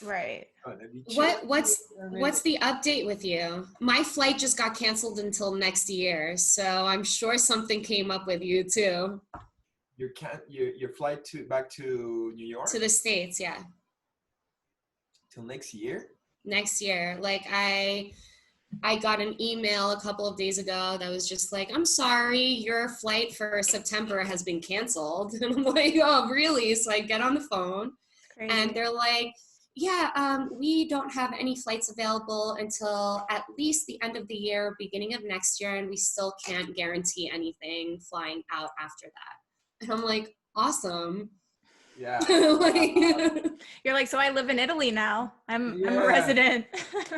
Right. Gonna be chill. What's the update with you? My flight just got canceled until next year, so I'm sure something came up with you too. Your flight back to New York To the States, yeah. till next year? Next year. Like I got an email a couple of days ago that was just like, I'm sorry, your flight for September has been canceled. And I'm like, oh, really? So I get on the phone and they're like, yeah, we don't have any flights available until at least the end of the year, beginning of next year, and we still can't guarantee anything flying out after that. And I'm like, awesome. Yeah. You're like, so I live in Italy now. I'm a resident.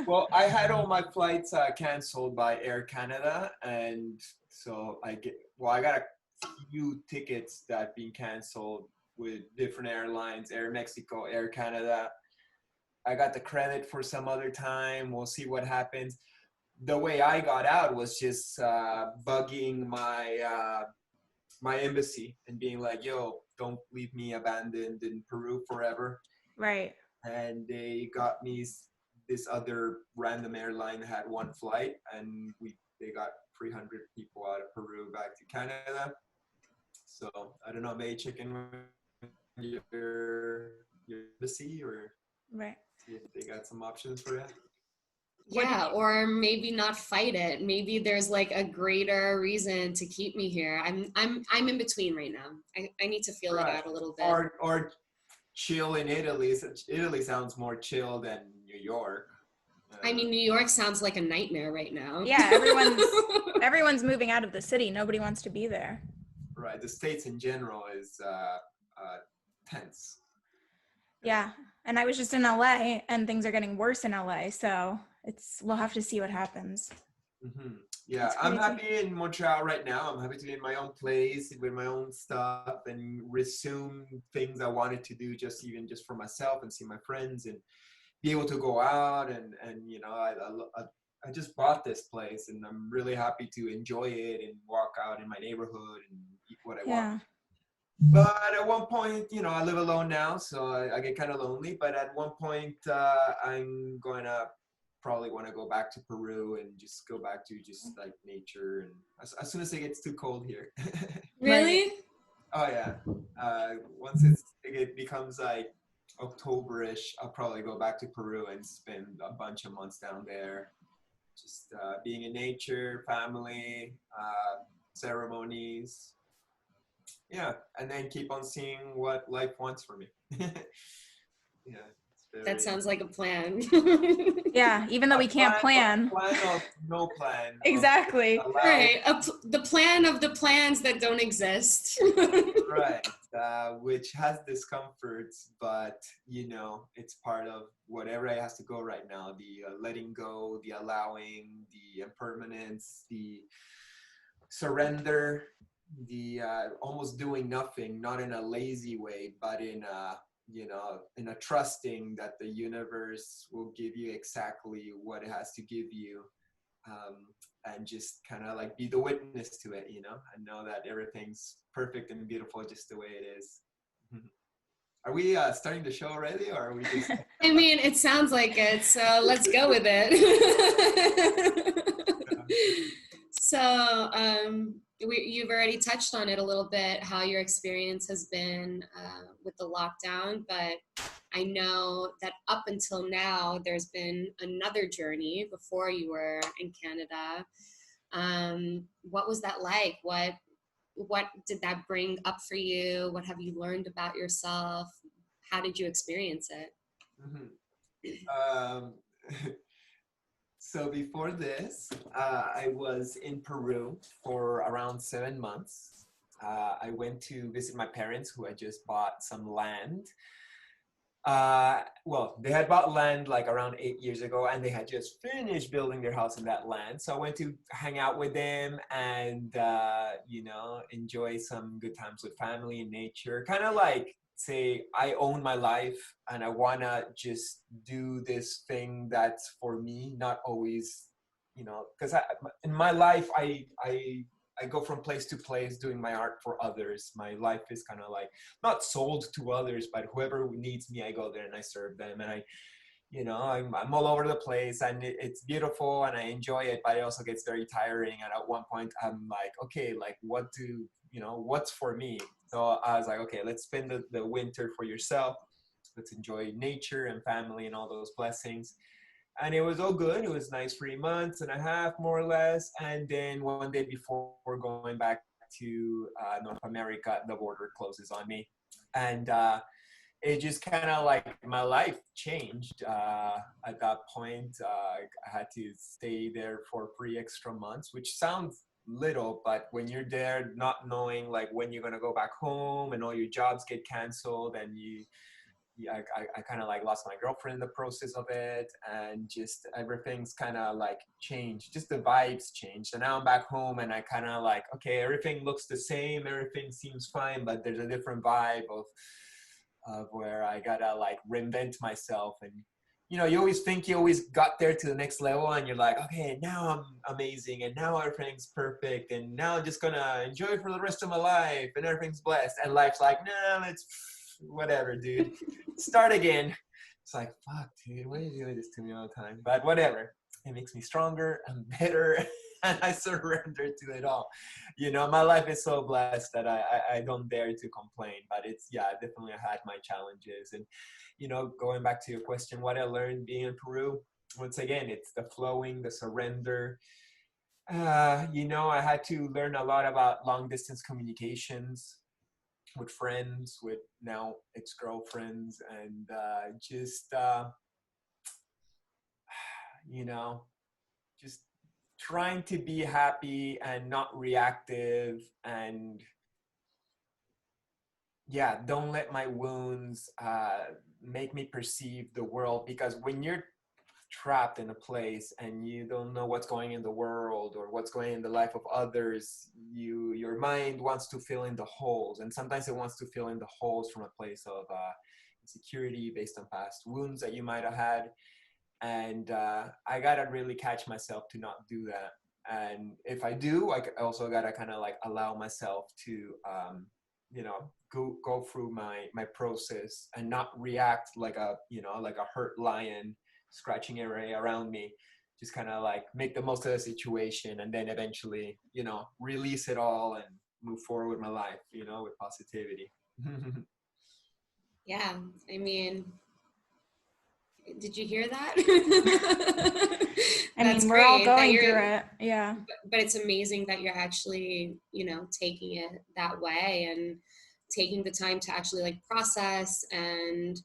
Well, I had all my flights canceled by Air Canada, and so I got a few tickets that been canceled with different airlines, Air Mexico, Air Canada. I got the credit for some other time. We'll see what happens. The way I got out was just bugging my my embassy and being like, yo, don't leave me abandoned in Peru forever. Right. And they got me this other random airline that had one flight, and they got 300 people out of Peru back to Canada. So I don't know, maybe check in with your embassy or right. See if they got some options for you. Yeah, or maybe not fight it. Maybe there's like a greater reason to keep me here. I'm in between right now. I need to feel it out a little bit. Or chill in Italy. Italy sounds more chill than New York. I mean, New York sounds like a nightmare right now. Yeah, everyone's moving out of the city. Nobody wants to be there. Right. The States in general is tense. Yeah. And I was just in LA, and things are getting worse in LA. So we'll have to see what happens. Mm-hmm. Yeah, I'm happy in Montreal right now. I'm happy to be in my own place with my own stuff and resume things I wanted to do just for myself and see my friends and be able to go out and you know, I just bought this place and I'm really happy to enjoy it and walk out in my neighborhood and eat what I want. But at one point, you know, I live alone now, so I get kind of lonely. But at one point, I'm going to probably want to go back to Peru and just go back to just like nature. And as soon as it gets too cold here. Really? Oh, yeah. Once it becomes like October-ish, I'll probably go back to Peru and spend a bunch of months down there. Just being in nature, family, ceremonies. Yeah, and then keep on seeing what life wants for me. Yeah, that sounds like a plan. Yeah, even though we can't plan. Plan of no plan. Exactly. Right, the plan of the plans that don't exist. Right, which has discomforts, but you know, it's part of whatever has to go right now. The letting go, the allowing, the impermanence, the surrender, the almost doing nothing, not in a lazy way, but in a, you know, in a trusting that the universe will give you exactly what it has to give you, and just kind of like be the witness to it, you know, and know that everything's perfect and beautiful just the way it is. Are we starting the show already, or are we just... I mean, it sounds like it, so let's go with it. So you've already touched on it a little bit, how your experience has been with the lockdown, but I know that up until now, there's been another journey before you were in Canada. What was that like? What did that bring up for you? What have you learned about yourself? How did you experience it? Mm-hmm. So before this, I was in Peru for around 7 months. I went to visit my parents who had just bought some land. Well, they had bought land like around 8 years ago, and they had just finished building their house in that land. So I went to hang out with them and, you know, enjoy some good times with family and nature. Kind of like say, I own my life and I want to just do this thing that's for me, not always, you know, because in my life, I I go from place to place doing my art for others. My life is kind of like not sold to others, but whoever needs me, I go there and I serve them. And I'm all over the place, and it's beautiful and I enjoy it, but it also gets very tiring. And at one point I'm like, okay, like what's for me? So I was like, okay, let's spend the winter for yourself. Let's enjoy nature and family and all those blessings. And it was all good. It was nice 3 months and a half, more or less. And then one day before going back to North America, the border closes on me. And it just kind of like my life changed at that point. I had to stay there for 3 extra months, which sounds little, but when you're there not knowing like when you're going to go back home and all your jobs get canceled, and I kind of like lost my girlfriend in the process of it, and just everything's kind of like changed. Just the vibes changed. And now I'm back home and I kind of like, okay, everything looks the same, everything seems fine, but there's a different vibe of where I gotta like reinvent myself. And you always think you always got there to the next level, and you're like, okay, now I'm amazing, and now everything's perfect, and now I'm just gonna enjoy it for the rest of my life, and everything's blessed. And life's like, nah, it's whatever, dude. Start again. It's like, fuck, dude, why are you doing this to me all the time? But whatever. It makes me stronger and better, and I surrender to it all. My life is so blessed that I don't dare to complain. But it's, yeah, definitely I had my challenges. And, going back to your question, what I learned being in Peru, once again, it's the flowing, the surrender. I had to learn a lot about long distance communications with friends, with now ex-girlfriends, and just trying to be happy and not reactive, and yeah, don't let my wounds make me perceive the world. Because when you're trapped in a place and you don't know what's going in the world or what's going in the life of others, your mind wants to fill in the holes, and sometimes it wants to fill in the holes from a place of insecurity based on past wounds that you might have had. And I gotta really catch myself to not do that. And if I do, I also gotta kind of like allow myself to go through my process and not react like a hurt lion scratching area around me. Just kind of like make the most of the situation, and then eventually release it all and move forward with my life with positivity. Yeah, I mean, did you hear that? I That's mean, we're all great that going you're, through it. Yeah. but it's amazing that you're actually, taking it that way and taking the time to actually like process and,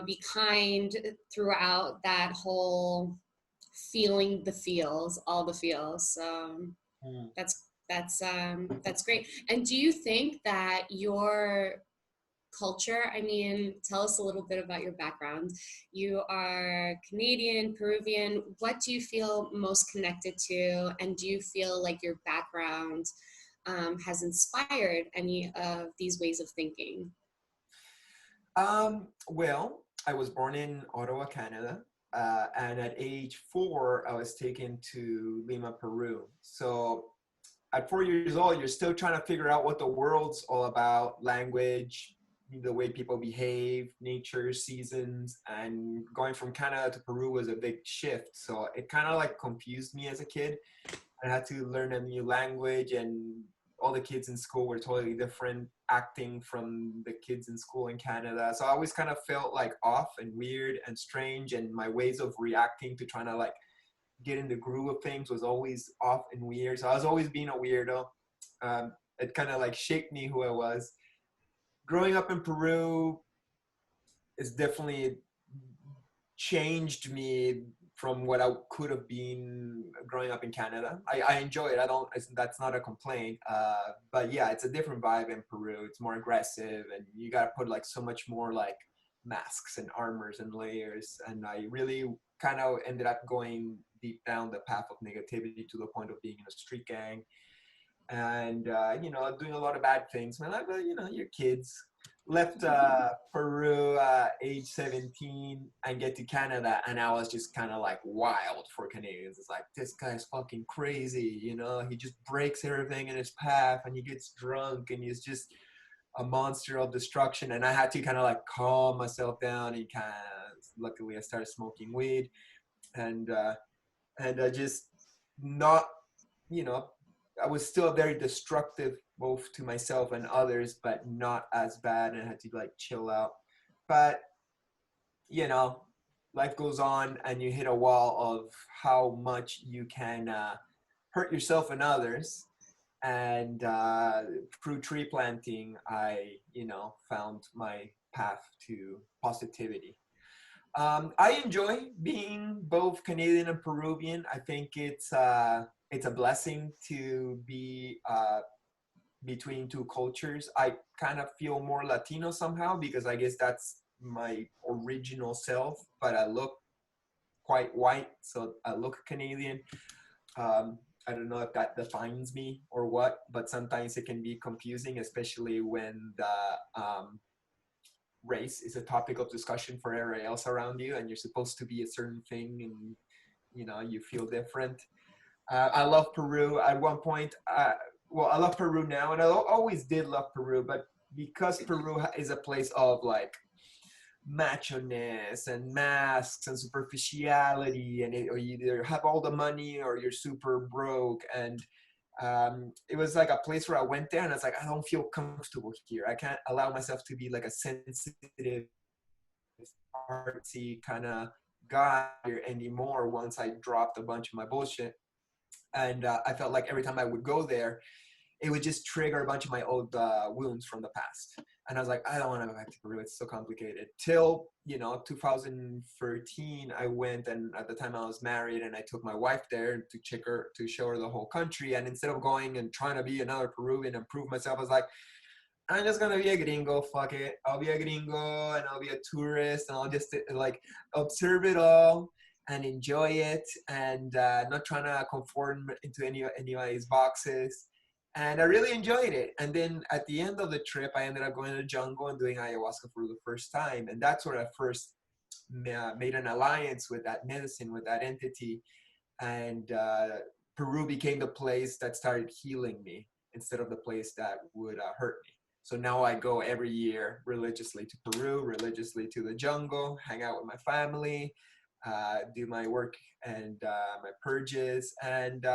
be kind throughout that whole feeling the feels, all the feels. So that's great. And do you think that your culture, I mean, tell us a little bit about your background. You are Canadian, Peruvian. What do you feel most connected to? And do you feel like your background has inspired any of these ways of thinking? Well, I was born in Ottawa, Canada. And at age 4, I was taken to Lima, Peru. So at 4 years old, you're still trying to figure out what the world's all about: language, the way people behave, nature, seasons. And going from Canada to Peru was a big shift. So it kind of like confused me as a kid. I had to learn a new language, and all the kids in school were totally different acting from the kids in school in Canada. So I always kind of felt like off and weird and strange, and my ways of reacting to trying to like get in the groove of things was always off and weird. So I was always being a weirdo. It kind of like shaped me who I was. Growing up in Peru is definitely changed me from what I could have been growing up in Canada. I enjoy it. That's not a complaint. But yeah, it's a different vibe in Peru. It's more aggressive, and you got to put like so much more like masks and armors and layers. And I really kind of ended up going deep down the path of negativity to the point of being in a street gang. and doing a lot of bad things. Man, like, well, your kids. Left Peru age 17 and get to Canada, and I was just kind of like wild for Canadians. It's like, this guy's fucking crazy, he just breaks everything in his path, and he gets drunk, and he's just a monster of destruction. And I had to kind of like calm myself down, and luckily I started smoking weed, and I just not, I was still very destructive both to myself and others, but not as bad, and I had to like chill out. But life goes on, and you hit a wall of how much you can hurt yourself and others. And through tree planting, I found my path to positivity. I enjoy being both Canadian and Peruvian. I think it's a blessing to be between two cultures. I kind of feel more Latino somehow, because I guess that's my original self, but I look quite white, so I look Canadian. I don't know if that defines me or what, but sometimes it can be confusing, especially when the race is a topic of discussion for everybody else around you, and you're supposed to be a certain thing, and you feel different. I love Peru. At one point, I love Peru now, and I always did love Peru, but because Peru is a place of like macho-ness and masks and superficiality, and or you either have all the money or you're super broke, and it was like a place where I went there and I was like, I don't feel comfortable here. I can't allow myself to be like a sensitive, artsy kind of guy anymore once I dropped a bunch of my bullshit. And I felt like every time I would go there, it would just trigger a bunch of my old wounds from the past. And I was like, I don't want to go back to Peru. It's so complicated. Till, 2013, I went, and at the time I was married, and I took my wife there to show her the whole country. And instead of going and trying to be another Peruvian and prove myself, I was like, I'm just going to be a gringo. Fuck it. I'll be a gringo, and I'll be a tourist, and I'll just like observe it all and enjoy it, and not trying to conform into anybody's boxes. And I really enjoyed it. And then at the end of the trip, I ended up going to the jungle and doing ayahuasca for the first time. And that's where I first made an alliance with that medicine, with that entity. And Peru became the place that started healing me instead of the place that would hurt me. So now I go every year religiously to Peru, religiously to the jungle, hang out with my family, do my work and my purges. And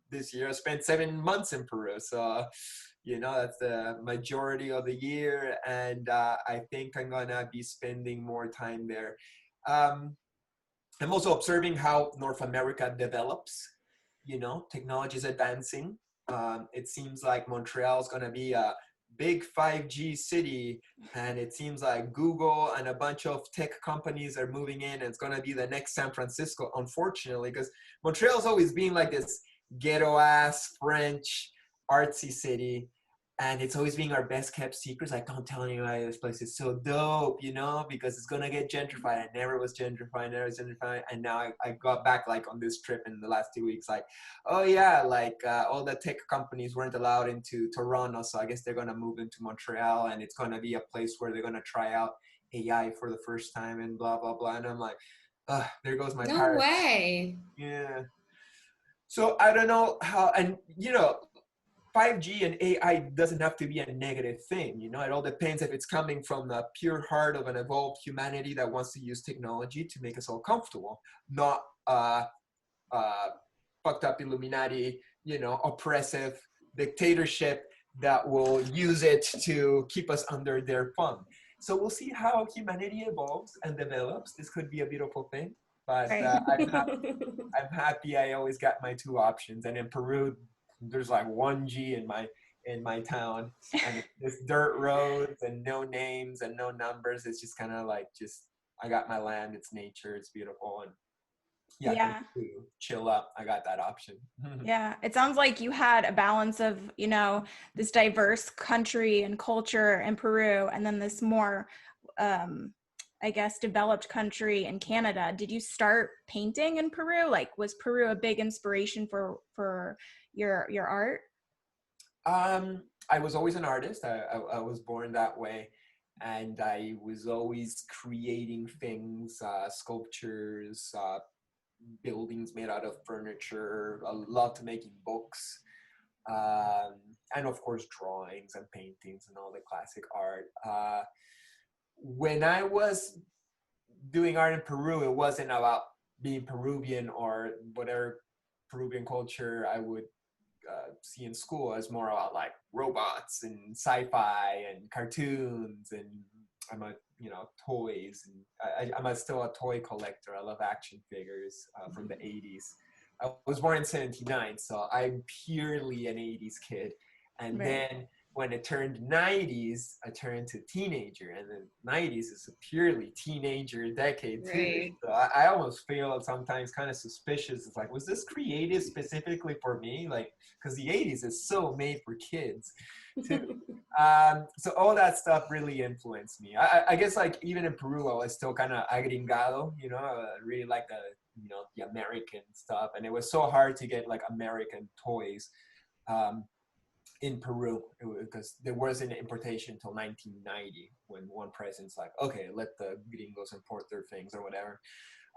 this year I spent 7 months in Peru. So, that's the majority of the year. And I think I'm going to be spending more time there. I'm also observing how North America develops. Technology is advancing. It seems like Montreal is going to be a big 5G city, and it seems like Google and a bunch of tech companies are moving in, and it's going to be the next San Francisco, unfortunately, because Montreal's always been like this ghetto ass French artsy city, and it's always being our best kept secrets. Like, don't tell anybody this place is so dope, because it's gonna get gentrified. I never was gentrified, and now I got back like on this trip in the last 2 weeks, like, oh yeah, like all the tech companies weren't allowed into Toronto, so I guess they're gonna move into Montreal, and it's gonna be a place where they're gonna try out AI for the first time, and blah blah blah. And I'm like, there goes my No way. Yeah. So I don't know how, and 5G and AI doesn't have to be a negative thing. It all depends if it's coming from the pure heart of an evolved humanity that wants to use technology to make us all comfortable, not fucked up Illuminati, oppressive dictatorship that will use it to keep us under their thumb. So we'll see how humanity evolves and develops. This could be a beautiful thing. But I'm happy I always got my two options. And in Peru, there's like 1G in my town, and it's dirt roads and no names and no numbers. It's just kind of like, I got my land. It's nature. It's beautiful. And yeah. To chill up, I got that option. Yeah, it sounds like you had a balance of, this diverse country and culture in Peru, and then this more I guess, developed country in Canada, did you start painting in Peru? Like, was Peru a big inspiration for your art? I was always an artist. I was born that way. And I was always creating things, sculptures, buildings made out of furniture. I loved making books. Um, and of course, drawings and paintings and all the classic art. When I was doing art in Peru, it wasn't about being Peruvian or whatever Peruvian culture I would see in school. As more about like robots and sci-fi and cartoons, and I'm a toys, and I'm still a toy collector. I love action figures from the 80s. I was born in 79, so I'm purely an 80s kid. And Right. then when it turned 90s, I turned to teenager, and then 90s is a purely teenager decade too. Right. So I almost feel sometimes kind of suspicious. It's like, was this created specifically for me? Like, because the 80s is so made for kids too. So all that stuff really influenced me. I guess like even in Peru, I was still kind of agringado, I really like the American stuff. And it was so hard to get like American toys in Peru because there wasn't importation until 1990 when one president's like, okay, let the gringos import their things or whatever.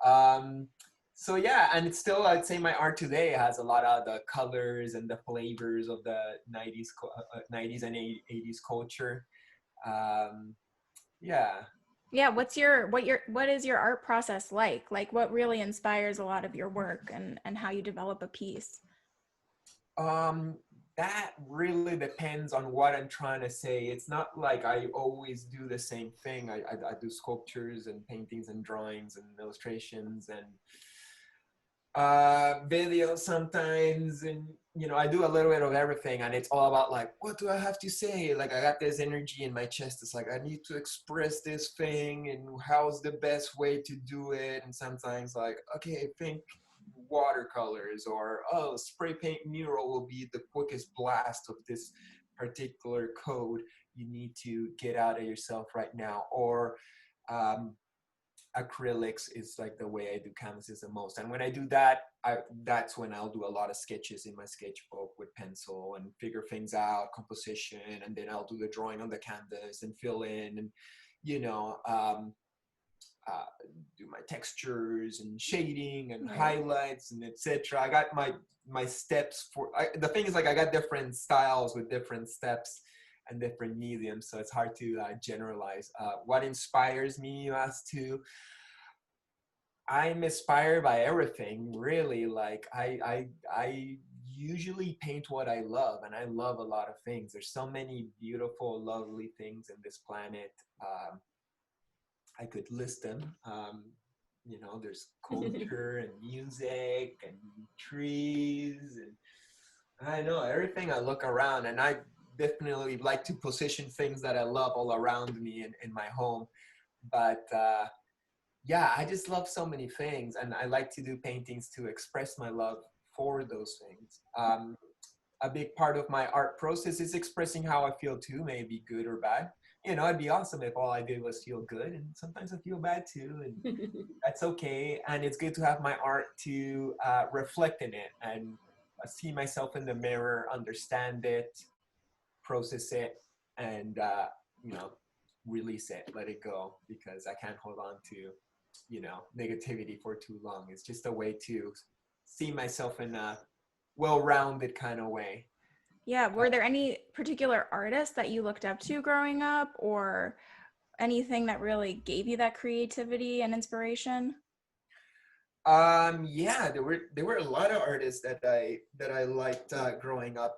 Um, so yeah, and it's still, I'd say my art today has a lot of the colors and the flavors of the 90s and 80s culture. Um, yeah. Yeah, what is your art process like? Like, what really inspires a lot of your work and how you develop a piece? Um, that really depends on what I'm trying to say. It's not like I always do the same thing. I do sculptures and paintings and drawings and illustrations and videos sometimes, and I do a little bit of everything, and it's all about like, what do I have to say? Like, I got this energy in my chest. It's like I need to express this thing, and how's the best way to do it? And sometimes like, okay, think watercolors, or oh, spray paint mural will be the quickest blast of this particular code you need to get out of yourself right now. Or acrylics is like the way I do canvases the most. And when I do that, that's when I'll do a lot of sketches in my sketchbook with pencil and figure things out, composition, and then I'll do the drawing on the canvas and fill in and, you know, um, do my textures and shading and Right. highlights and etc. I got my steps for the thing is like I got different styles with different steps and different mediums, so it's hard to generalize. What inspires me as to I'm inspired by everything, really. Like I usually paint what I love, and I love a lot of things. There's so many beautiful, lovely things in this planet. I could list them. There's culture and music and trees, and I know everything. I look around, and I definitely like to position things that I love all around me in my home. But yeah, I just love so many things, and I like to do paintings to express my love for those things. A big part of my art process is expressing how I feel too, maybe good or bad. It'd be awesome if all I did was feel good, and sometimes I feel bad too, and that's okay. And it's good to have my art to reflect in it and see myself in the mirror, understand it, process it, and release it, let it go, because I can't hold on to negativity for too long. It's just a way to see myself in a well-rounded kind of way. Yeah, were there any particular artists that you looked up to growing up, or anything that really gave you that creativity and inspiration? Yeah, there were a lot of artists that I liked growing up.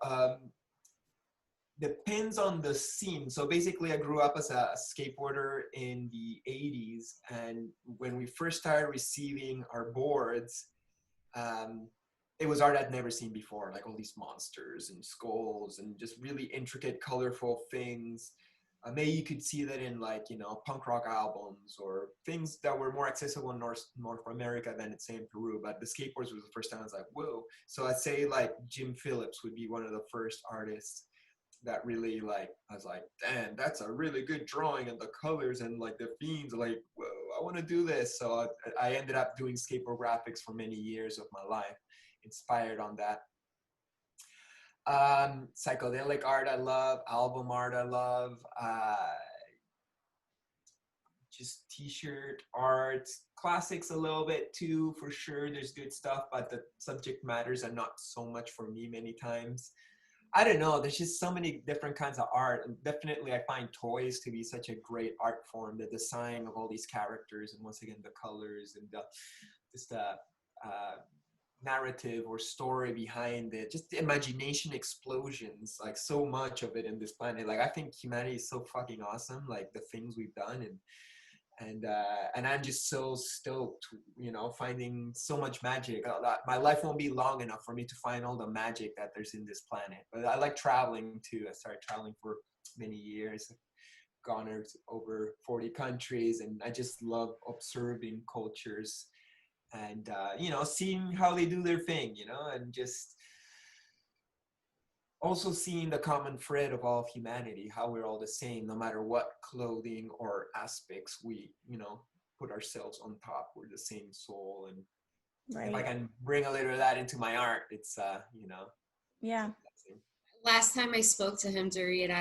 Depends on the scene. So basically, I grew up as a skateboarder in the 80s, and when we first started receiving our boards, um, it was art I'd never seen before, like all these monsters and skulls and just really intricate, colorful things. Maybe you could see that in like punk rock albums or things that were more accessible in North America than it's in Peru. But the skateboards was the first time I was like, whoa. So I'd say like Jim Phillips would be one of the first artists that really, like, I was like, damn, that's a really good drawing, and the colors and like the themes, like, whoa. I want to do this. So I ended up doing skateboard graphics for many years of my life, inspired on that. Psychedelic art I love, album art I love, just t-shirt art, classics a little bit too, for sure. There's good stuff, but the subject matters are not so much for me many times. I don't know, there's just so many different kinds of art. And definitely I find toys to be such a great art form, the design of all these characters, and once again the colors and the narrative or story behind it, just the imagination explosions, like so much of it in this planet. Like I think humanity is so fucking awesome, like the things we've done, and I'm just so stoked, you know, finding so much magic. My life won't be long enough for me to find all the magic that there's in this planet. But I like traveling too. I started traveling for many years, gone over 40 countries, and I just love observing cultures and you know, seeing how they do their thing, you know, and just also seeing the common thread of all of humanity, how we're all the same, no matter what clothing or aspects we, you know, put ourselves on top. We're the same soul. And if I can bring a little of that into my art, it's you know. Yeah. Last time I spoke to him, Dorit,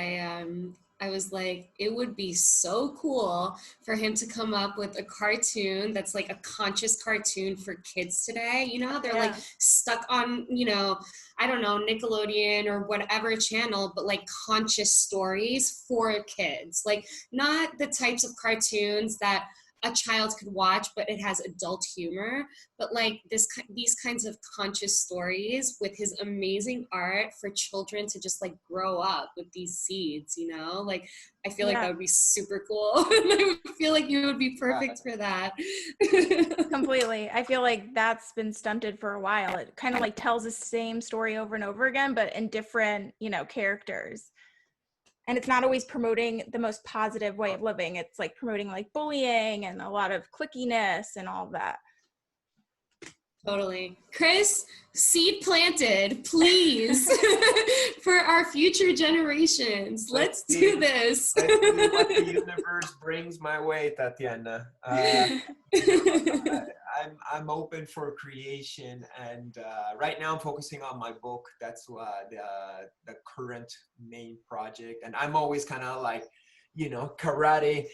I was like, it would be so cool for him to come up with a cartoon that's like a conscious cartoon for kids today. You know how they're like stuck on, you know, I don't know, Nickelodeon or whatever channel, but like conscious stories for kids. Like not the types of cartoons that a child could watch, but it has adult humor, but like these kinds of conscious stories with his amazing art for children to just like grow up with these seeds, you know, like I feel like that would be super cool. And I would feel like you would be perfect for that. Completely. I feel like that's been stunted for a while. It kind of like tells the same story over and over again, but in different, you know, characters. And it's not always promoting the most positive way of living. It's like promoting like bullying and a lot of clickiness and all of that. Totally. Chris, seed planted, please, for our future generations. Let's do this. Let's do what the universe brings my way, Tatiana. I'm open for creation, and right now I'm focusing on my book. That's the current main project, and I'm always kind of like, you know, karate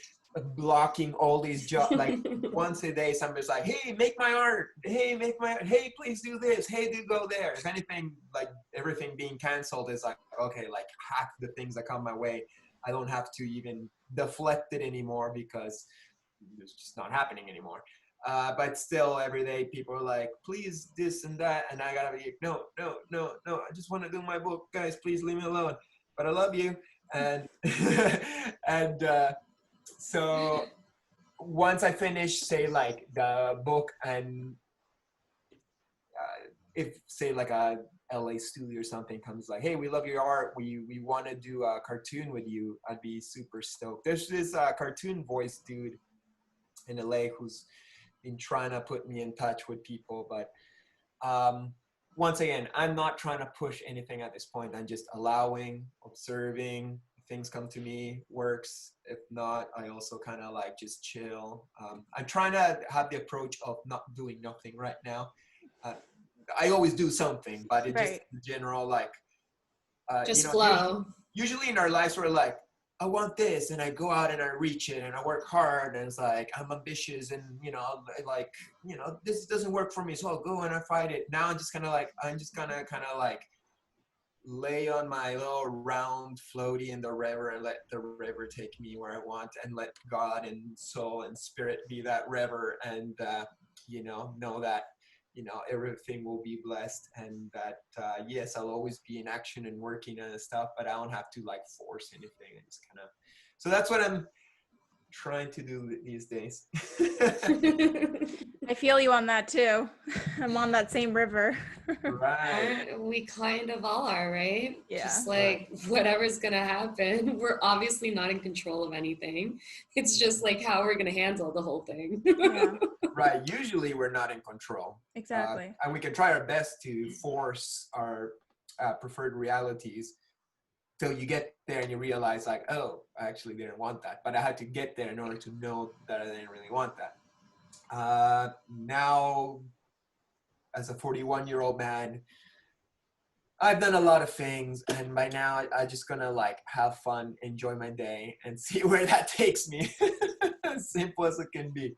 blocking all these jobs. Like once a day somebody's like, hey, make my art, hey, please do this, hey, do go there. If anything, like everything being canceled is like, okay, like half the things that come my way, I don't have to even deflect it anymore because it's just not happening anymore. But still every day people are like, please this and that, and I gotta be like, no, I just want to do my book, guys, please leave me alone, but I love you. And and so once I finish, say like the book, and if say like a LA studio or something comes like, hey, we love your art, we want to do a cartoon with you, I'd be super stoked. There's this cartoon voice dude in LA who's been trying to put me in touch with people, but once again, I'm not trying to push anything at this point. I'm just allowing, observing, things come to me, works. If not, I also kind of like just chill. I'm trying to have the approach of not doing nothing right now. I always do something, but it just in general, like, just you know, flow. Usually in our lives, we're like, I want this, and I go out and I reach it and I work hard, and it's like, I'm ambitious, and, you know, like, you know, this doesn't work for me, so I'll go and I fight it. Now I'm just gonna kind of like lay on my little round floaty in the river and let the river take me where I want, and let God and soul and spirit be that river, and you know that, you know, everything will be blessed, and that yes, I'll always be in action and working on stuff, but I don't have to like force anything. I just kind of, so that's what I'm trying to do these days. I feel you on that too. I'm on that same river. Right. We kind of all are, right? Yeah. Just like whatever's gonna happen, we're obviously not in control of anything. It's just like how we're gonna handle the whole thing. Yeah. Right. Usually we're not in control. Exactly. And we can try our best to force our preferred realities till you get there and you realize like, oh, I actually didn't want that, but I had to get there in order to know that I didn't really want that. Now, as a 41-year-old man, I've done a lot of things, and by now I just gonna like have fun, enjoy my day, and see where that takes me. As simple as it can be.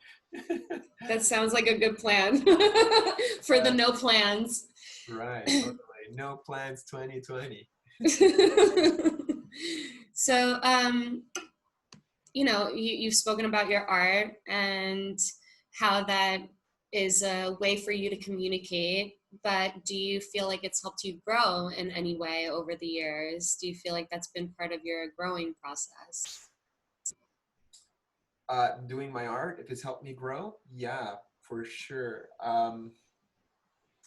That sounds like a good plan for the no plans. Right, totally. No plans 2020. So, you've spoken about your art and how that is a way for you to communicate, but do you feel like it's helped you grow in any way over the years? Do you feel like that's been part of your growing process? Doing my art, if it's helped me grow, yeah, for sure.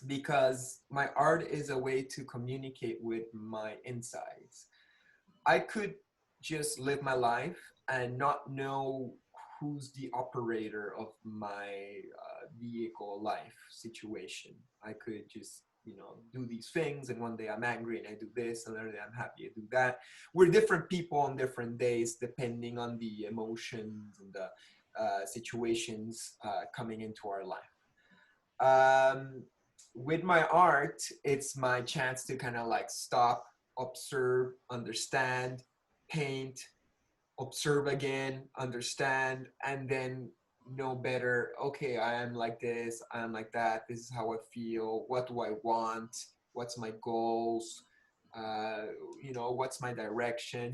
Because my art is a way to communicate with my insides. I could just live my life and not know who's the operator of my vehicle life situation. I could just, do these things, and one day I'm angry and I do this, another day I'm happy I do that. We're different people on different days depending on the emotions and the situations coming into our life. With my art, it's my chance to kind of like stop, observe, understand, paint, observe again, understand, and then know better. Okay, I am like this, I am like that. This is how I feel. What do I want? What's my goals? What's my direction?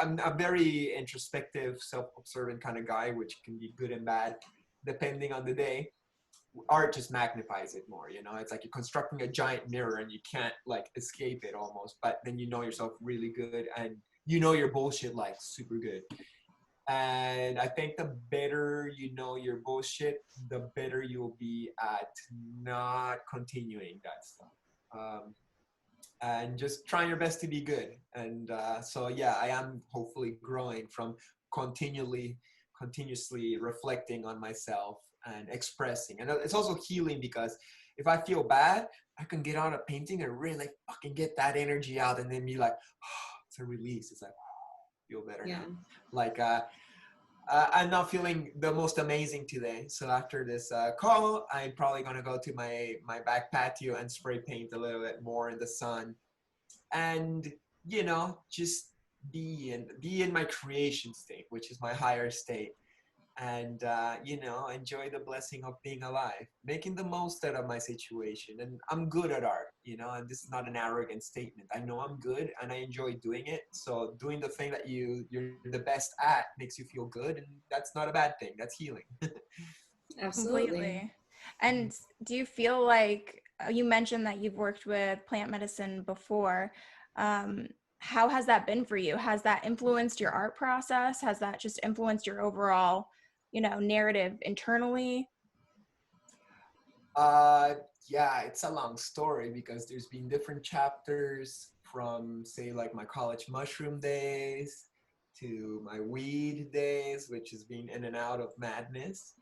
I'm a very introspective, self-observant kind of guy, which can be good and bad depending on the day. Art just magnifies it more. It's like you're constructing a giant mirror and you can't like escape it almost, but then you know yourself really good, and you know your bullshit like super good. And I think the better you know your bullshit, the better you'll be at not continuing that stuff, and just trying your best to be good. And so yeah, I am hopefully growing from continuously reflecting on myself and expressing. And it's also healing, because if I feel bad, I can get on a painting and really fucking get that energy out, and then be like, oh, it's a release. It's like, oh, feel better now. Like I'm not feeling the most amazing today, so after this call, I'm probably gonna go to my back patio and spray paint a little bit more in the sun, and just be in my creation state, which is my higher state, and enjoy the blessing of being alive, making the most out of my situation. And I'm good at art, and this is not an arrogant statement. I know I'm good and I enjoy doing it. So doing the thing that you're the best at makes you feel good, and that's not a bad thing. That's healing. Absolutely. Completely. And do you feel like, you mentioned that you've worked with plant medicine before, how has that been for you? Has that influenced your art process? Has that just influenced your overall narrative internally? Yeah, it's a long story, because there's been different chapters, from say like my college mushroom days to my weed days, which has been in and out of madness.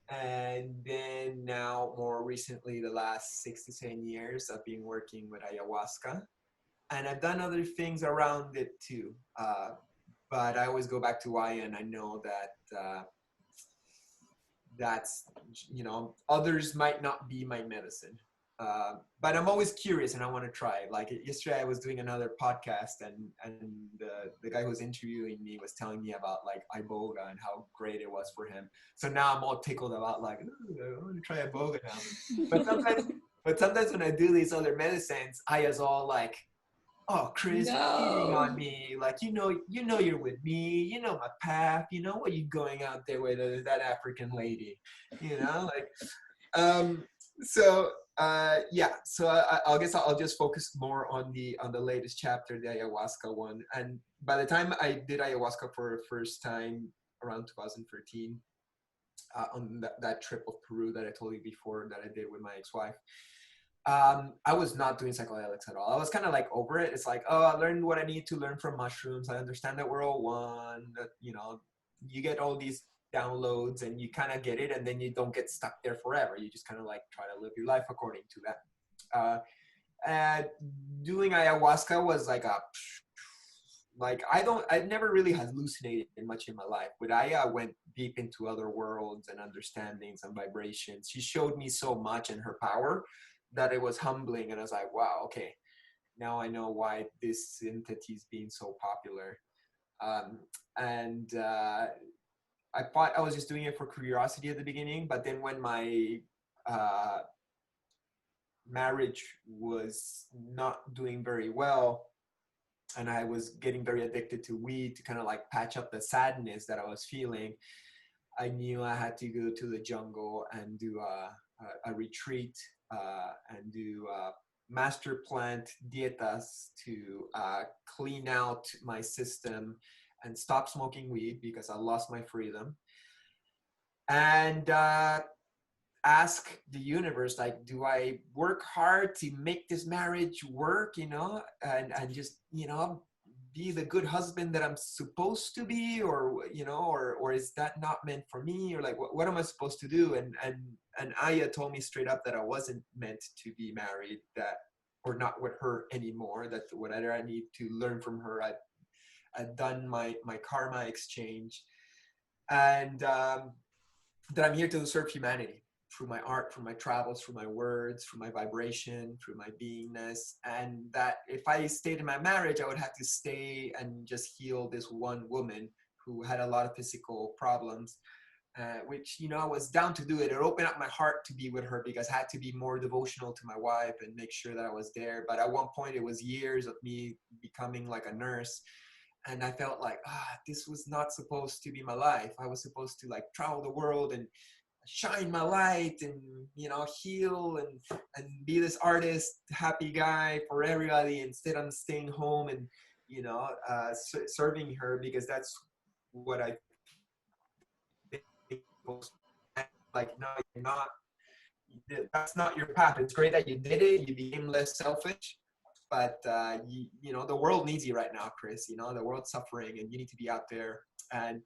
And then now, more recently, the last 6 to 10 years, I've been working with ayahuasca, and I've done other things around it too. But I always go back to Aya, and I know that that's, others might not be my medicine. But I'm always curious and I want to try. Like yesterday I was doing another podcast, and the guy who was interviewing me was telling me about like iboga and how great it was for him. So now I'm all tickled about like, I want to try iboga now. But sometimes when I do these other medicines, Aya's all like, oh, Chris, you're cheating on me. Like, you're with me. You know my path. What are you going out there with that African lady? So yeah. So I guess I'll just focus more on the latest chapter, the ayahuasca one. And by the time I did ayahuasca for the first time around 2013, on that trip of Peru that I told you before that I did with my ex-wife, I was not doing psychedelics at all. I was kind of like over it. It's like, oh, I learned what I need to learn from mushrooms. I understand that we're all one, that, you get all these downloads and you kind of get it, and then you don't get stuck there forever. You just kind of like try to live your life according to that. And doing ayahuasca was like like I've never really hallucinated much in my life, but I went deep into other worlds and understandings and vibrations. She showed me so much and her power that it was humbling, and I was like, wow, okay, now I know why this entity is being so popular. And I thought I was just doing it for curiosity at the beginning, but then when my uh, marriage was not doing very well, and I was getting very addicted to weed to kind of like patch up the sadness that I was feeling, I knew I had to go to the jungle and do a retreat and do master plant dietas to clean out my system and stop smoking weed because I lost my freedom. And ask the universe, like, do I work hard to make this marriage work, and just, be the good husband that I'm supposed to be, or, or is that not meant for me, or like, what am I supposed to do? And Aya told me straight up that I wasn't meant to be married, that, or not with her anymore, that whatever I need to learn from her, I'd done my karma exchange, and that I'm here to serve humanity through my art, through my travels, through my words, through my vibration, through my beingness. And that if I stayed in my marriage, I would have to stay and just heal this one woman who had a lot of physical problems, which, I was down to do it. It opened up my heart to be with her because I had to be more devotional to my wife and make sure that I was there. But at one point, it was years of me becoming like a nurse. And I felt like, this was not supposed to be my life. I was supposed to like travel the world and shine my light and, heal and be this artist, happy guy for everybody. Instead, I'm staying home and, serving her because that's what I think. Like, no, you're not. That's not your path. It's great that you did it. You became less selfish. But, the world needs you right now, Chris. The world's suffering and you need to be out there. And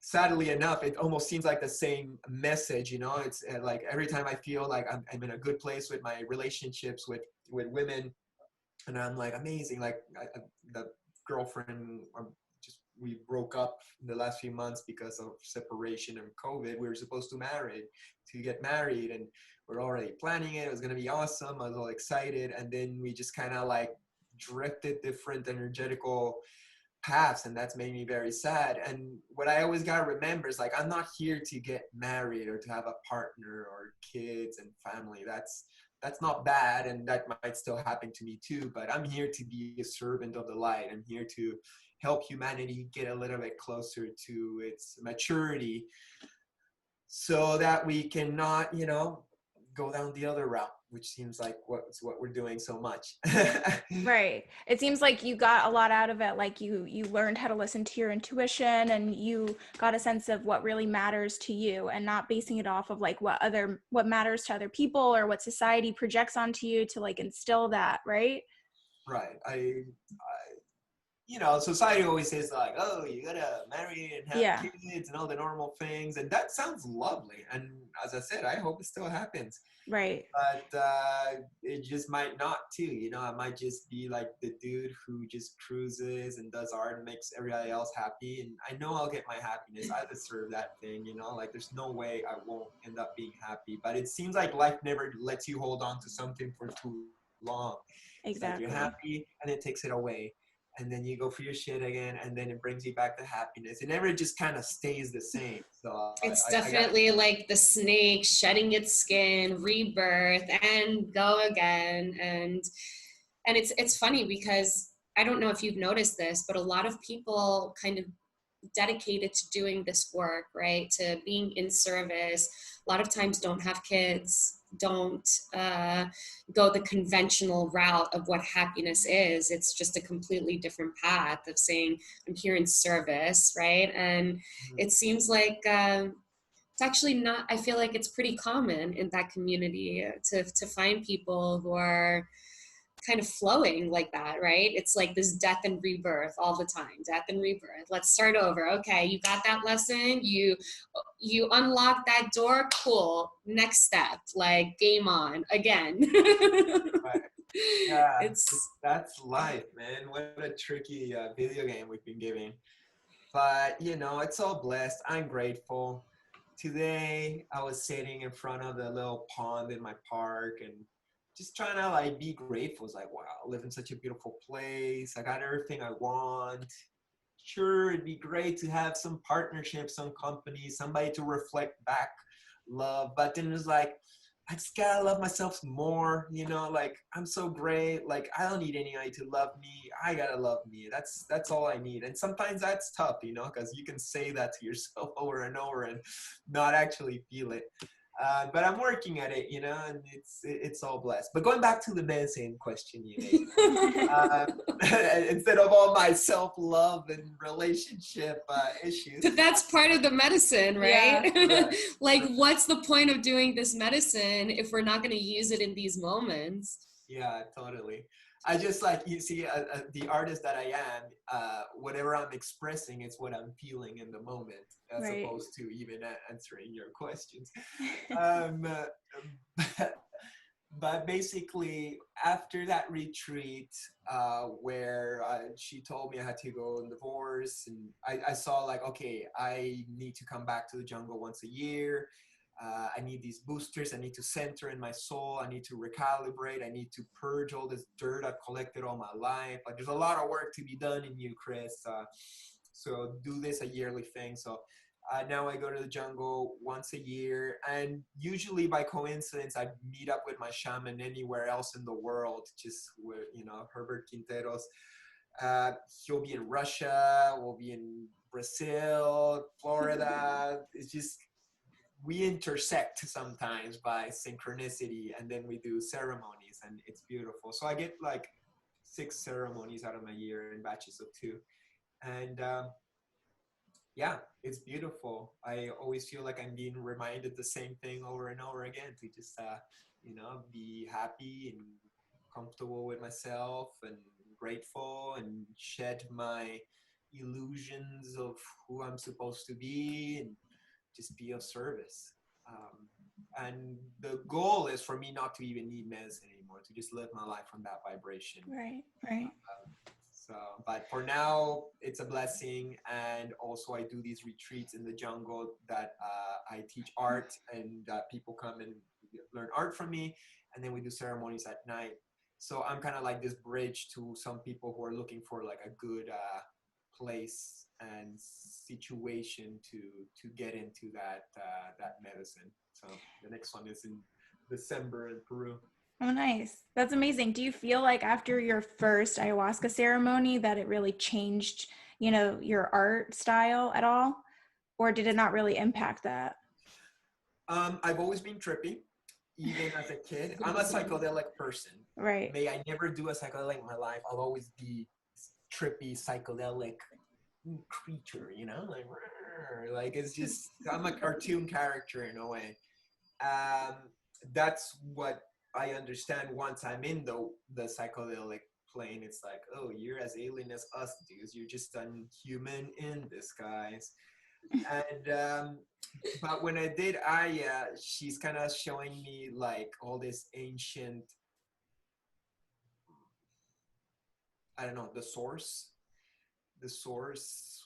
sadly enough, it almost seems like the same message, it's like every time I feel like I'm in a good place with my relationships with women, and I'm like, amazing, like the girlfriend, we broke up in the last few months because of separation and COVID. We were supposed to get married, and we're already planning it. It was going to be awesome. I was all excited. And then we just kind of like drifted different energetical paths, and that's made me very sad. And what I always got to remember is like, I'm not here to get married or to have a partner or kids and family. That's not bad, and that might still happen to me too, but I'm here to be a servant of the light. I'm here to help humanity get a little bit closer to its maturity so that we cannot, go down the other route, which seems like what we're doing so much. Right. It seems like you got a lot out of it. Like you learned how to listen to your intuition, and you got a sense of what really matters to you, and not basing it off of like what matters to other people or what society projects onto you to like instill that, right? Right. Society always says like, oh, you gotta marry and have kids and all the normal things, and that sounds lovely. And as I said, I hope it still happens. Right. But it just might not too. I might just be like the dude who just cruises and does art and makes everybody else happy. And I know I'll get my happiness. I deserve that thing. Like there's no way I won't end up being happy. But it seems like life never lets you hold on to something for too long. Exactly. Like you're happy and it takes it away. And then you go for your shit again, and then it brings you back to happiness. It never just kind of stays the same. So it's definitely like the snake shedding its skin, rebirth, and go again. And it's funny because I don't know if you've noticed this, but a lot of people kind of dedicated to doing this work, right? To being in service, a lot of times don't have kids, don't go the conventional route of what happiness is. It's just a completely different path of saying, I'm here in service, right? And it seems like it's actually not, I feel like it's pretty common in that community to find people who are kind of flowing like that, right? It's like this death and rebirth all the time, death and rebirth. Let's start over. Okay, you got that lesson, you unlock that door, cool. Next step, like game on again. Right. Yeah, It's that's life, man. What a tricky video game we've been giving. But, it's all blessed. I'm grateful. Today, I was sitting in front of the little pond in my park and just trying to like be grateful. It's like, wow, I live in such a beautiful place. I got everything I want. Sure, it'd be great to have some partnership, some company, somebody to reflect back love. But then it's like, I just gotta love myself more, like I'm so great. Like I don't need anybody to love me. I gotta love me. That's all I need. And sometimes that's tough, because you can say that to yourself over and over and not actually feel it. But I'm working at it, and it's all blessed. But going back to the medicine question you made, uh, instead of all my self-love and relationship issues. but that's part of the medicine, right? Yeah. Right. Like, what's the point of doing this medicine if we're not going to use it in these moments? Yeah, totally. I just like, you see, the artist that I am, whatever I'm expressing is what I'm feeling in the moment, as Right. opposed to even answering your questions. Um, but, but basically, after that retreat, where she told me I had to go and divorce, and I saw like, okay, I need to come back to the jungle once a year. I need these boosters. I need to center in my soul. I need to recalibrate. I need to purge all this dirt I've collected all my life. Like there's a lot of work to be done in you, Chris. So do this a yearly thing. So now I go to the jungle once a year, and usually by coincidence, I meet up with my shaman anywhere else in the world. Just with Herbert Quinteros. He'll be in Russia. We'll be in Brazil, Florida. It's just we intersect sometimes by synchronicity, and then we do ceremonies, and it's beautiful. So I get like 6 ceremonies out of my year in batches of 2, and yeah, it's beautiful. I always feel like I'm being reminded the same thing over and over again to just be happy and comfortable with myself and grateful and shed my illusions of who I'm supposed to be and just be of service. And the goal is for me not to even need medicine anymore, to just live my life from that vibration. Right. Right. So, but for now, it's a blessing. And also, I do these retreats in the jungle that I teach art, and people come and learn art from me. And then we do ceremonies at night. So I'm kind of like this bridge to some people who are looking for like a good place and situation to get into that medicine. So the next one is in December in Peru. Oh, nice. That's amazing. Do you feel like after your first ayahuasca ceremony that it really changed, your art style at all? Or did it not really impact that? I've always been trippy, even as a kid. I'm a psychedelic person. Right. May I never do a psychedelic in my life. I'll always be trippy, psychedelic creature, like it's just, I'm a cartoon character in a way. Um, that's what I understand once I'm in the psychedelic plane. It's like, oh, you're as alien as us dudes. You're just a human in disguise. And but when I did Aya, she's kind of showing me like all this ancient, I don't know, the source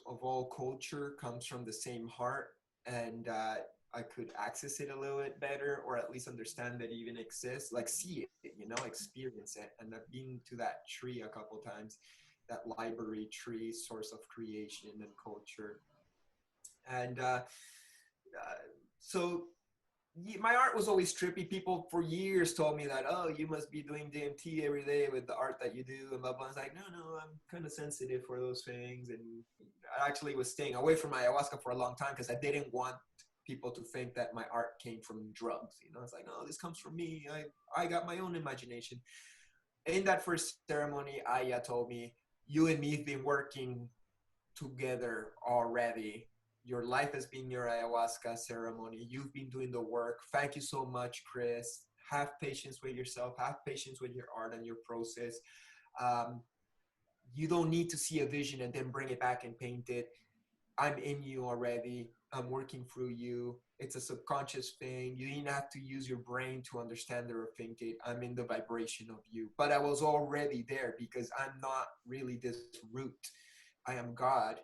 of all culture comes from the same heart, and I could access it a little bit better, or at least understand that it even exists, like see it, experience it. And I've been to that tree a couple times, that library tree, source of creation and culture. And so my art was always trippy. People for years told me that, oh, you must be doing DMT every day with the art that you do and blah blah. I was like, no, I'm kind of sensitive for those things. And I actually was staying away from ayahuasca for a long time because I didn't want people to think that my art came from drugs. It's like, no, this comes from me. I got my own imagination. In that first ceremony, Aya told me, you and me have been working together already. Your life has been your ayahuasca ceremony. You've been doing the work. Thank you so much, Chris. Have patience with yourself. Have patience with your art and your process. You don't need to see a vision and then bring it back and paint it. I'm in you already. I'm working through you. It's a subconscious thing. You didn't have to use your brain to understand it or think it. I'm in the vibration of you. But I was already there because I'm not really this root. I am God.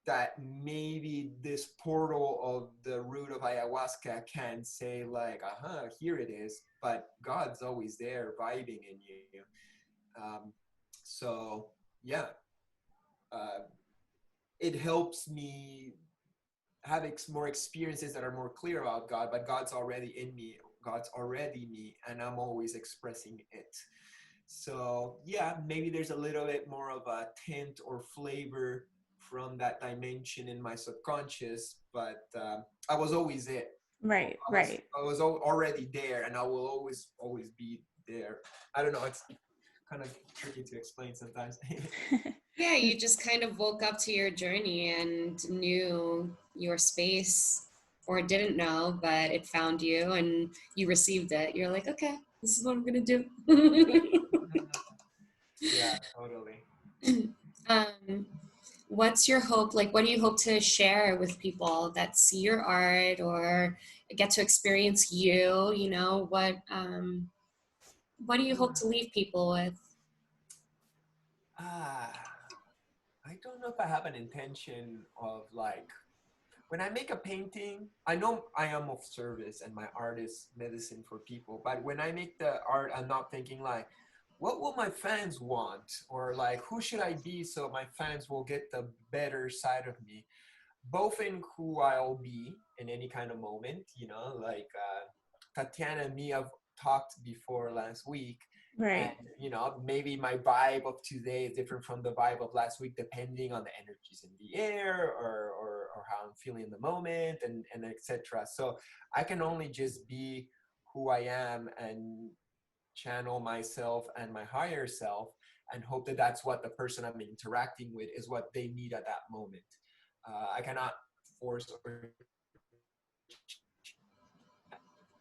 That maybe this portal of the root of ayahuasca can say like, here it is. But God's always there vibing in you. So yeah, uh, it helps me have more experiences that are more clear about God, but God's already in me. God's already me, and I'm always expressing it. So yeah, maybe there's a little bit more of a tint or flavor from that dimension in my subconscious, but I was always it. Right, right. I was already there, and I will always be there. I don't know. It's kind of tricky to explain sometimes. Yeah, you just kind of woke up to your journey and knew your space, or didn't know, but it found you and you received it. You're like, okay, this is what I'm gonna do. Yeah, totally. What's your hope? Like, what do you hope to share with people that see your art or get to experience you? You know, what do you hope to leave people with? I don't know if I have an intention of like, when I make a painting, I know I am of service and my art is medicine for people. But when I make the art, I'm not thinking like, what will my fans want? Or like, who should I be so my fans will get the better side of me? Both in who I'll be in any kind of moment, like Tatiana and me have talked before last week. Right. And maybe my vibe of today is different from the vibe of last week, depending on the energies in the air or how I'm feeling in the moment and etc. So I can only just be who I am and channel myself and my higher self and hope that that's what the person I'm interacting with is what they need at that moment. I cannot force or,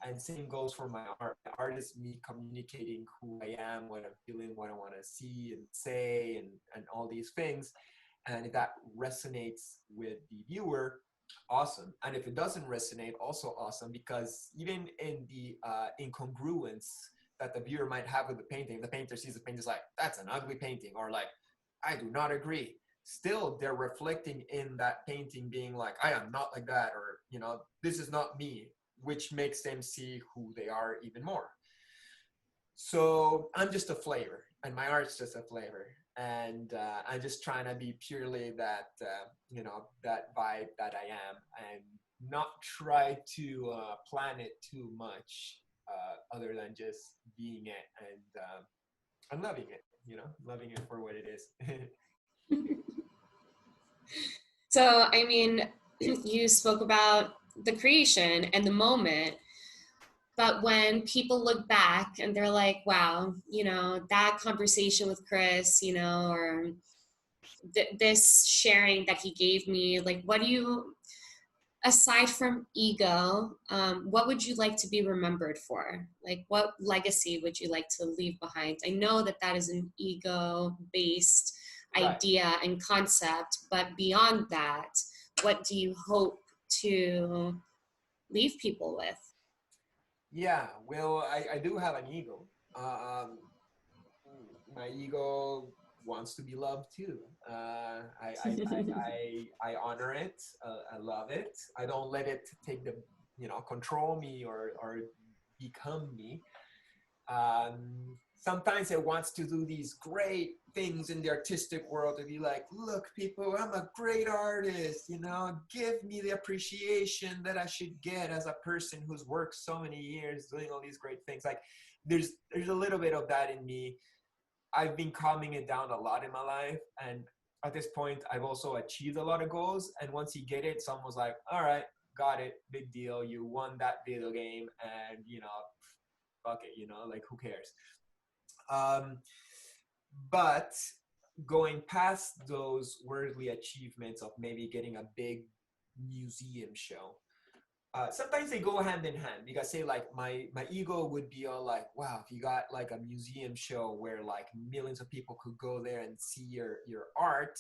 and same goes for my art. My art is me communicating who I am, what I'm feeling, what I want to see and say, and all these things. And if that resonates with the viewer, awesome. And if it doesn't resonate, also awesome, because even in the incongruence that the viewer might have with the painting, the painter sees the painting is like, that's an ugly painting, or like, I do not agree. Still, they're reflecting in that painting being like, I am not like that, or, this is not me, which makes them see who they are even more. So I'm just a flavor, and my art's just a flavor. And I'm just trying to be purely that, that vibe that I am, and not try to plan it too much, other than just being it. And I'm loving it, loving it for what it is. So, I mean, you spoke about the creation and the moment, but when people look back and they're like, wow, that conversation with Chris, or this sharing that he gave me, like, what do you, aside from ego, what would you like to be remembered for? Like, what legacy would you like to leave behind? I know that is an ego-based idea and concept, but beyond that, what do you hope to leave people with? Yeah, well, I do have an ego. My ego wants to be loved too. I honor it. I love it. I don't let it take control me or become me. Sometimes it wants to do these great things in the artistic world to be like, look, people, I'm a great artist, give me the appreciation that I should get as a person who's worked so many years doing all these great things. Like there's a little bit of that in me. I've been calming it down a lot in my life. And at this point, I've also achieved a lot of goals. And once you get it, someone's like, all right, got it, big deal. You won that video game and, fuck it, like who cares? But going past those worldly achievements of maybe getting a big museum show, sometimes they go hand in hand, because say like my ego would be all like, wow, if you got like a museum show where like millions of people could go there and see your art,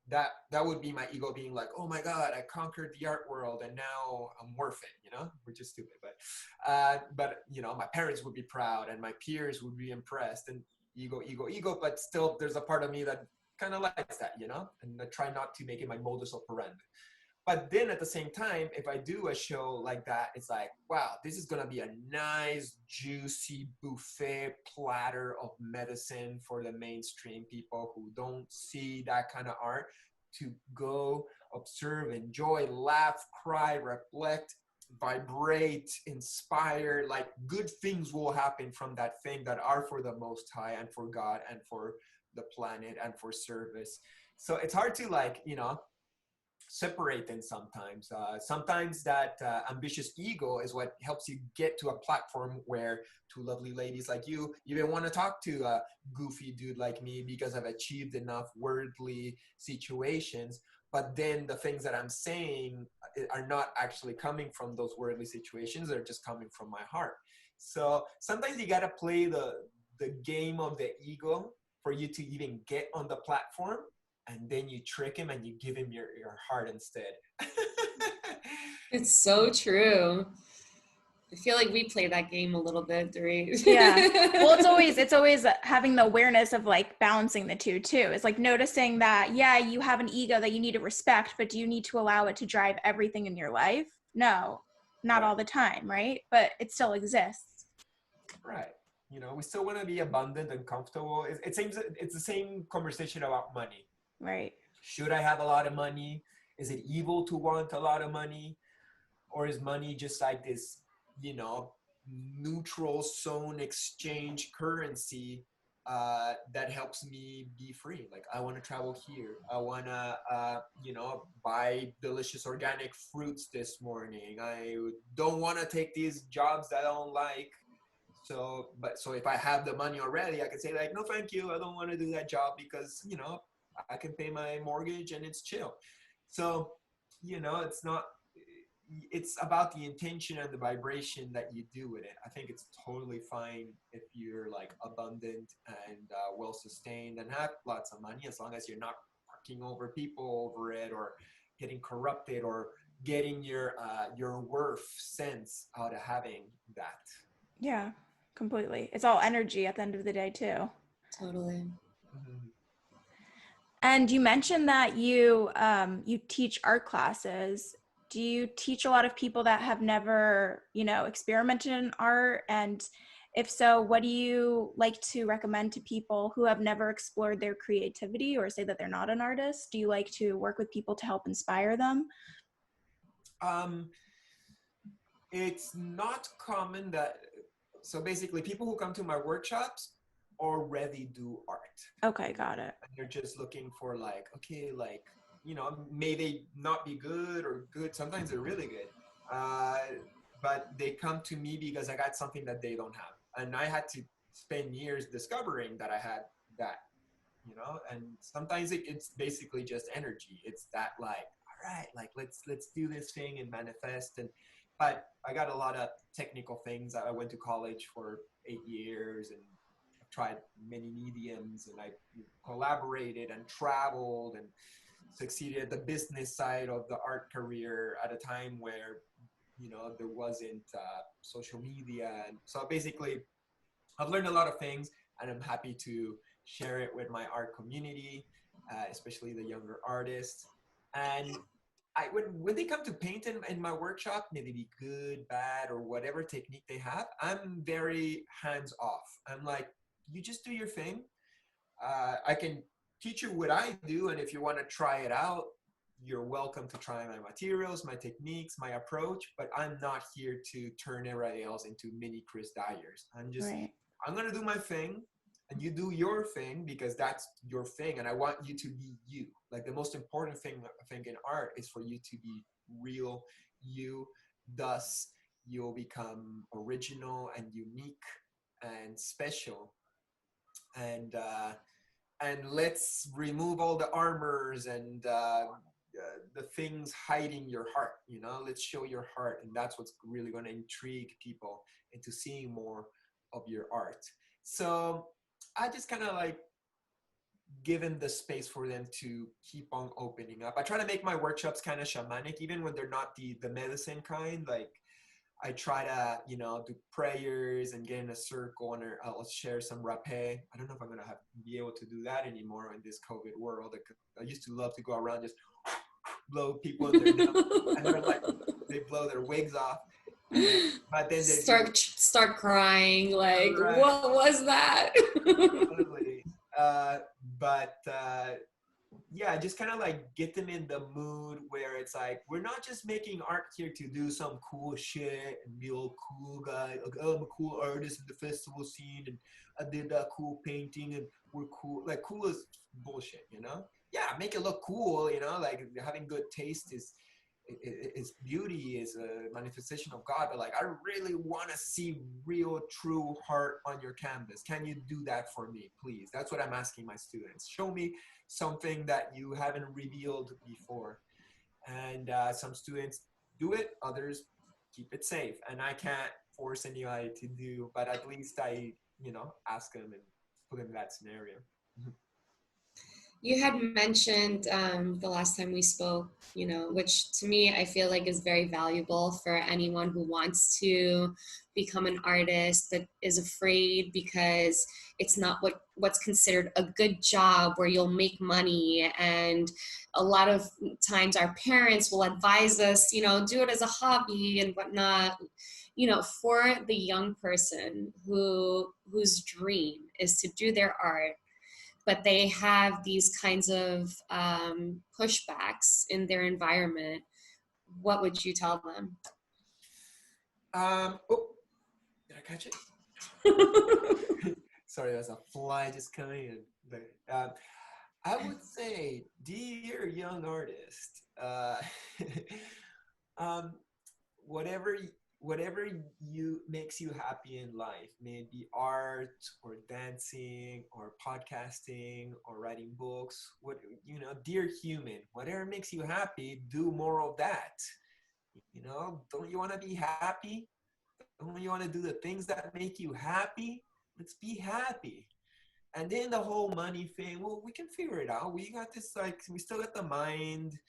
that would be my ego being like, oh my God, I conquered the art world and now I'm worth it, you know, which is stupid. But you know, my parents would be proud and my peers would be impressed, and ego, but still there's a part of me that kind of likes that, you know, and I try not to make it my modus operandi. But then at the same time, if I do a show like that, it's like, wow, this is going to be a nice, juicy buffet platter of medicine for the mainstream people who don't see that kind of art to go observe, enjoy, laugh, cry, reflect, vibrate, inspire. Like good things will happen from that thing that are for the Most High and for God and for the planet and for service. So it's hard to, like, you know, separate them sometimes. Sometimes that ambitious ego is what helps you get to a platform where two lovely ladies like you even want to talk to a goofy dude like me because I've achieved enough worldly situations. But then the things that I'm saying are not actually coming from those worldly situations. They're just coming from my heart. So sometimes you got to play the game of the ego for you to even get on the platform, and then you trick him and you give him your heart instead. It's so true. I feel like we play that game a little bit, Dorit. Yeah. Well, it's always having the awareness of like balancing the two too. It's like noticing that, yeah, you have an ego that you need to respect, but do you need to allow it to drive everything in your life? No, not all the time, right? But it still exists. Right. You know, we still want to be abundant and comfortable. It seems it's the same conversation about money. Right. Should I have a lot of money? Is it evil to want a lot of money? Or is money just like this, you know, neutral zone exchange currency that helps me be free? Like, I want to travel here. I want to, you know, buy delicious organic fruits this morning. I don't want to take these jobs that I don't like. So if I have the money already, I can say like, no, thank you. I don't want to do that job because, you know, I can pay my mortgage and it's chill. So, you know, it's about the intention and the vibration that you do with it. I think it's totally fine if you're like abundant and well sustained and have lots of money, as long as you're not fucking over people over it or getting corrupted or getting your worth sense out of having that. Yeah, completely. It's all energy at the end of the day too. Totally. Mhm. And you mentioned that you teach art classes. Do you teach a lot of people that have never, you know, experimented in art? And if so, what do you like to recommend to people who have never explored their creativity or say that they're not an artist? Do you like to work with people to help inspire them? Um, it's not common that, so basically people who come to my workshops already do art. Okay, got it. And they're just looking for like, okay, like, you know, may they not be good or good. Sometimes they're really good. Uh, but they come to me because I got something that they don't have. And I had to spend years discovering that I had that, you know, and sometimes it's basically just energy. It's that like, all right, like let's do this thing and manifest. And but I got a lot of technical things. I went to college for 8 years and I've tried many mediums, and I collaborated and traveled and succeeded at the business side of the art career at a time where, you know, there wasn't social media. And so basically I've learned a lot of things, and I'm happy to share it with my art community, especially the younger artists. And when they come to paint in my workshop, maybe be good, bad, or whatever technique they have, I'm very hands off. I'm like, you just do your thing. I can teach you what I do, and if you want to try it out, you're welcome to try my materials, my techniques, my approach. But I'm not here to turn everybody else into mini Chris Dyers. Right. I'm gonna do my thing, and you do your thing because that's your thing, and I want you to be you. Like the most important thing I think in art is for you to be real you. Thus, you'll become original and unique and special. And let's remove all the armors and the things hiding your heart. You know, let's show your heart, and that's what's really going to intrigue people into seeing more of your art. So I just kind of like given the space for them to keep on opening up. I try to make my workshops kind of shamanic, even when they're not the medicine kind. Like I try to, do prayers and get in a circle, and I'll share some rapé. I don't know if I'm gonna be able to do that anymore in this COVID world. I used to love to go around just blow people in their nose, and they're like, they blow their wigs off. But then they start crying like, right. What was that? Totally. But yeah, just kind of like get them in the mood where it's like, we're not just making art here to do some cool shit and be all cool guy. Like, oh, I'm a cool artist in the festival scene and I did that cool painting and we're cool. Like, cool is bullshit, Yeah, make it look cool, like having good taste is beauty, is a manifestation of God. But like, I really want to see real, true heart on your canvas. Can you do that for me, please? That's what I'm asking my students. Show me something that you haven't revealed before. And some students do it, others keep it safe. And I can't force anybody to do, but at least I, ask them and put in that scenario. You had mentioned the last time we spoke, which to me I feel like is very valuable for anyone who wants to become an artist that is afraid because it's not what's considered a good job where you'll make money. And a lot of times our parents will advise us, do it as a hobby and whatnot. For the young person whose dream is to do their art, but they have these kinds of pushbacks in their environment, what would you tell them? Oh, did I catch it? Sorry, there's a fly just coming in. I would say, dear young artist, whatever you makes you happy in life, may it be art or dancing or podcasting or writing books, dear human, whatever makes you happy, do more of that. Don't you want to be happy? Don't you want to do the things that make you happy? Let's be happy. And then the whole money thing, well, we can figure it out. We got this, like, we still got the mind,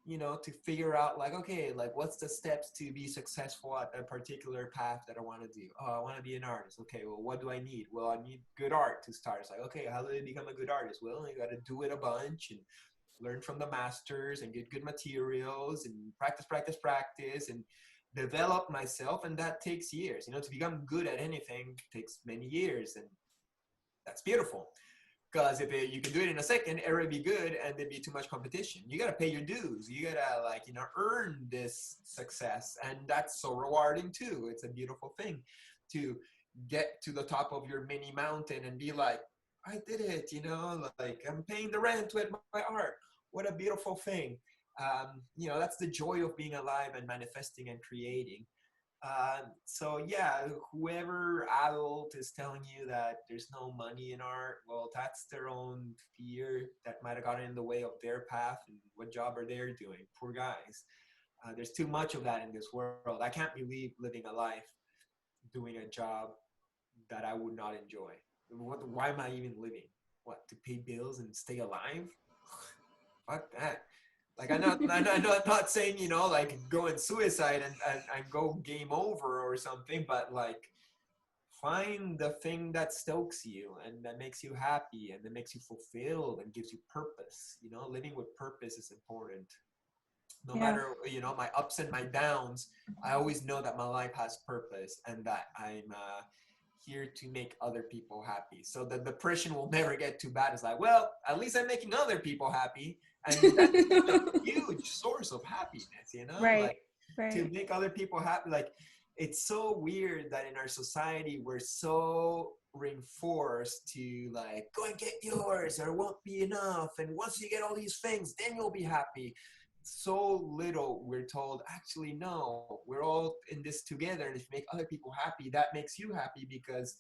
to figure out, like, okay, like, what's the steps to be successful at a particular path that I want to do? Oh, I want to be an artist. Okay, well, what do I need? Well, I need good art to start. It's like, okay, how do I become a good artist? Well, you got to do it a bunch and learn from the masters and get good materials and practice and develop myself. And that takes years. To become good at anything takes many years. And that's beautiful. Because if you can do it in a second, it would be good, and there'd be too much competition. You got to pay your dues. You got to, earn this success. And that's so rewarding too. It's a beautiful thing to get to the top of your mini mountain and be like, I did it, like I'm paying the rent with my art. What a beautiful thing. That's the joy of being alive and manifesting and creating. So yeah, whoever adult is telling you that there's no money in art, well, that's their own fear that might have gotten in the way of their path. And what job are they doing? Poor guys. There's too much of that in this world. I can't believe living a life doing a job that I would not enjoy. Why am I even living? What, to pay bills and stay alive? Fuck that. Like, I'm not saying, like go and suicide and go game over or something, but like find the thing that stokes you and that makes you happy and that makes you fulfilled and gives you purpose. Living with purpose is important. No matter, my ups and my downs, I always know that my life has purpose and that I'm here to make other people happy. So the depression will never get too bad. It's like, well, at least I'm making other people happy. And that's a huge source of happiness, Right. To make other people happy. Like, it's so weird that in our society, we're so reinforced to like, go and get yours or it won't be enough. And once you get all these things, then you'll be happy. So little we're told, actually, no, we're all in this together. And if you make other people happy, that makes you happy because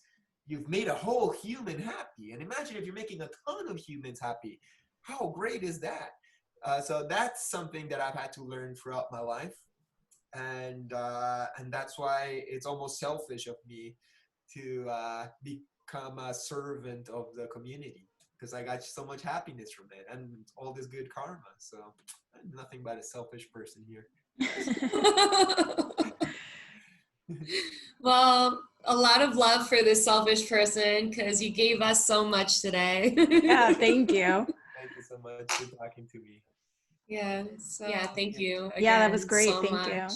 you've made a whole human happy. And imagine if you're making a ton of humans happy. How great is that? So that's something that I've had to learn throughout my life. And that's why it's almost selfish of me to become a servant of the community. because I got so much happiness from it and all this good karma. So I'm nothing but a selfish person here. Well, a lot of love for this selfish person because you gave us so much today. Yeah, thank you. Thank you so much for talking to me. Yeah. So yeah, thank you. Yeah, that again was great. so Thank much. you.